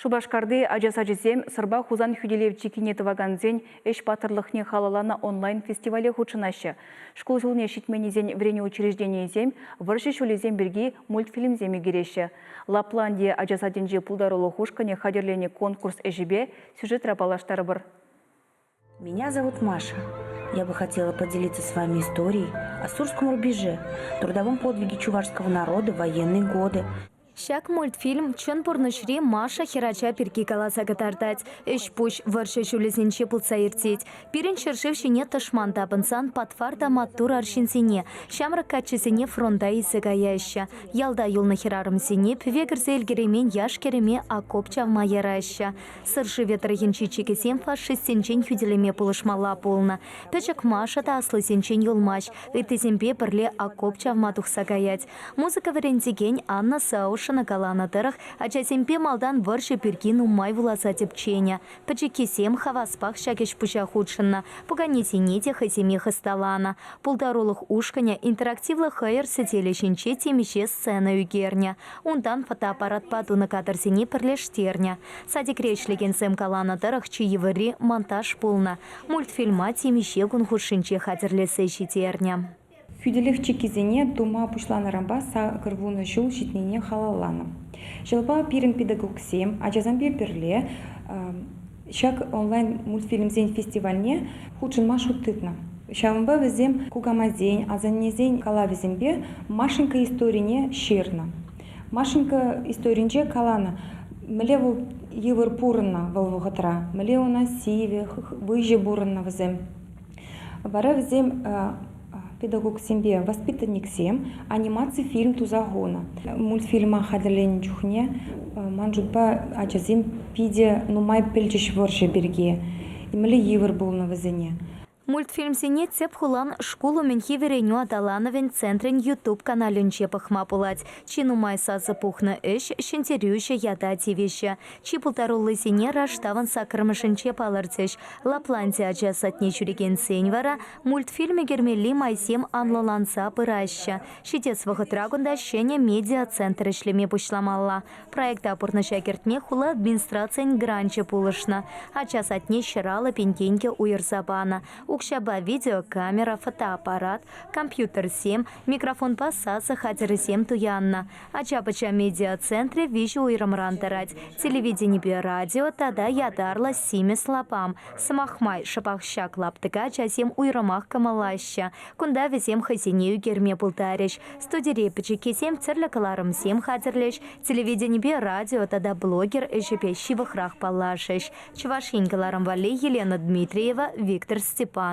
Шубашкарды ажаса-жезем сырба хузан хүделев чекинеті ваганзен эш батырлықне халалана онлайн фестивале хучынашы. Школ жылыне шитменезен врене учреждение зем, варши шулезем берги мультфильм земи гереші. Лапландия ажаса-денже пулдарулы хушкане хадерлене конкурс эжибе сюжет рапалаштары бір. Меня зовут Маша. Я бы хотела поделиться с вами историей о Сурском рубеже, трудовом подвиге чувашского народа в военные годы. Шак мультфильм чон порношри Маша херача перки каласа катартать. Эш пуш варше шулесенче пулса иртеть. Пирен шершевшине ташман табынсан патфарта маттур аршинсене. Шамрак качесене фронта исыгаяща. Ялда юлна херарым сенеп, вегерзе эльгеремен яшкереме окоп чавма яраща. Сырши ветрыхенчи чекесем фашистсенчен хюделеме пулышмала полна. Печек Маша та аслысенчен юлмаш. Итеземпе пырле окоп чавма тухсагаять. Музыка верентиген Анна Сауш на каланатырах, а часемпе малдан варши перкину май вуласа тепченя. Пачекесем хаваспах шакеш пуча худшинна, пуганесенете хасеме хасталана. Пулдарулых ушканя интерактивлы хайр сетелешенче темеше сцена югерня. Ундан фотоаппарат паду на кадрсене перлештерня. Садик речлеген сэм каланатырах чиевари монтаж полна. Мультфильма темеше гунхушинче хатерлесе щитерня. Хүделев чекизене дума пушланарамба сакырвуны жул житнене халалана. Жылба пирен педагогсем, ажазамбе перле, шак онлайн мультфильмзен фестивальне худшин машу тытна. Шамба везем кугамазень, азаннезень калавезембе Машенька историне ширна. Машенька историнче калана. Млеву евыр пурна волвугатра, млеву на сиве, выжи бурна везем. Бара везем педагог семье, воспитанник сем, анимации фильм тузагона. Мультфильма хадален чухне, манжутба ачазим пиде нумай пельчиш ворше берге. Имели евр был на везене. Мультфильм сене цеп хулан школу менхивереню аталановен центрен YouTube каналюнче пахмапулать. Чину майса запухна эш, шентерюще яда тивище. Чипултарулы сене раштаван сакрмышынче палыртеш. Лапландия ажасатне чуреген сеньвара, мультфильме гермели майсем анлоланса пыраща. Шитец вахытрагунда шене медиа-центр ишлеме пушламалла. Проект апурна шакертне хула администрациян гранче пулышна. Ажасатне шыралы пенкеньке уйырзабана. Укшаба видеокамера, фотоаппарат, компьютер 7, микрофон пассаса, хатеры 7 туянна. Ачапача медиа-центре вижу уйрамрантарать. Телевидение би радио тада ядарла симе слапам. Самахмай шапахщак лаптыка часем уйрамах камалаща. Кунда везем хазинею герме пултарищ. Студире пачекесем церлякаларым 7 хатерлещ. Телевидение би радио тада блогер эшепещи вахрах палашищ. Чувашинькаларым вали Елена Дмитриева, Виктор Степанов.